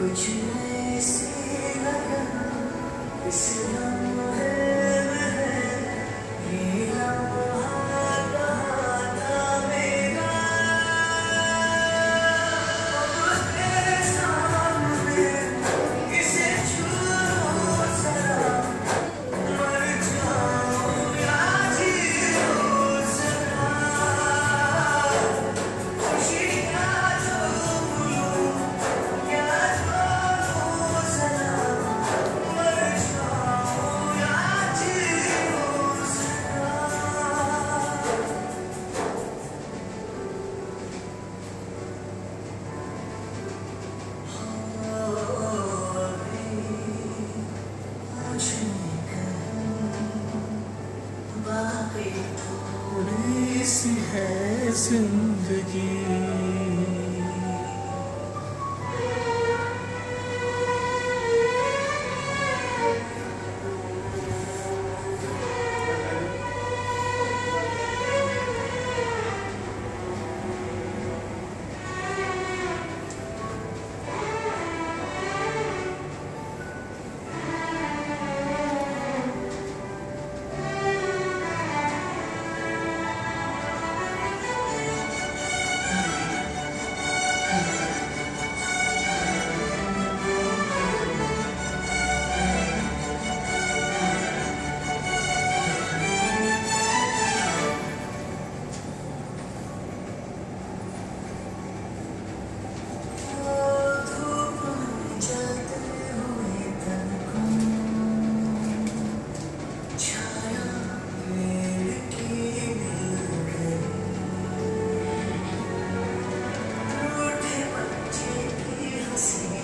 कुछ ऐसी लगन इस लम्हे में है, ये लम्हा कहाँ था मेरा। अब है सामने, इसे छू लो जरा, मर जाऊं या जी लूं जरा। खुशियाँ जो भूलूं या छोड़ूं जरा, मर जाऊं या जी लूं जरा। बाकी थोड़ी सी है जिंदगी।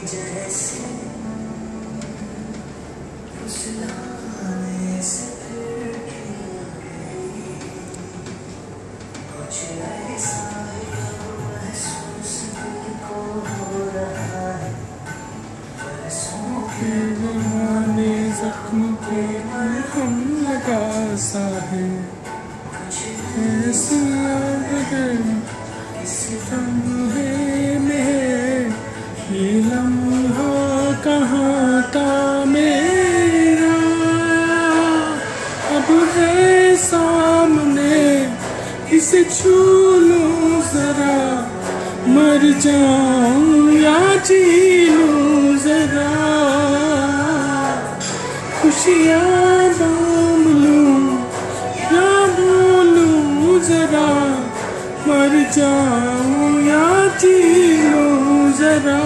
जैसे फुसलाने से फिर खिल गई, कुछ ऐसा महसूस दिल को हो रहा है। बरसों के पुराने जख्म पे मरहम लगा सा है। कुछ ऐसी लगन इस लम्हे में है, ये लम्हा कहाँ था मेरा। अब है सामने, इसे छू लूं जरा, मर जाऊं या जी लूं जरा। खुशियाँ बांध लूं या बोलूं जरा, मर जाऊं या जी लूं जरा।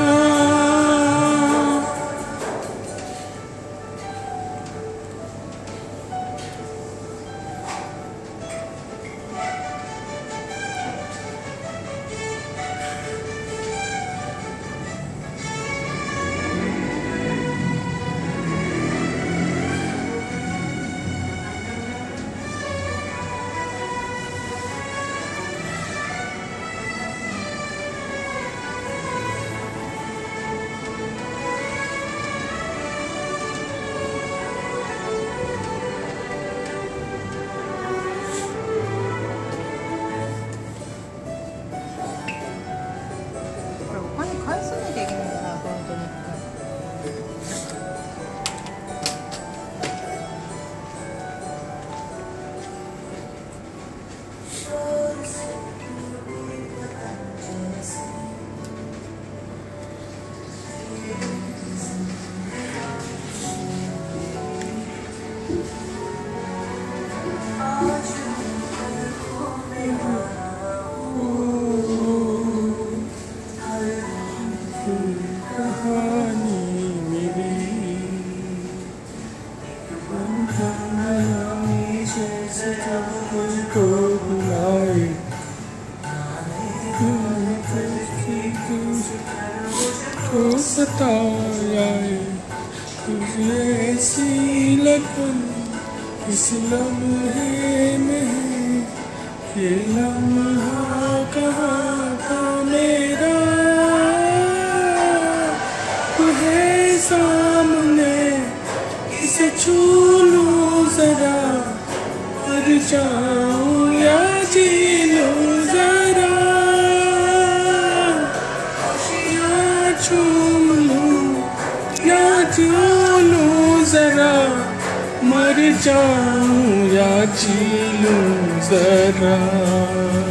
को बुलाए तो सताया, तुझे ऐसी लगन इस लम्हे में है, ये लम्हा कहाँ था मेरा। तू है सामने, इसे छू लूं जरा, मर जाऊं या जी लूं जरा। या छू लूं मर जाऊं या जी लूं जरा।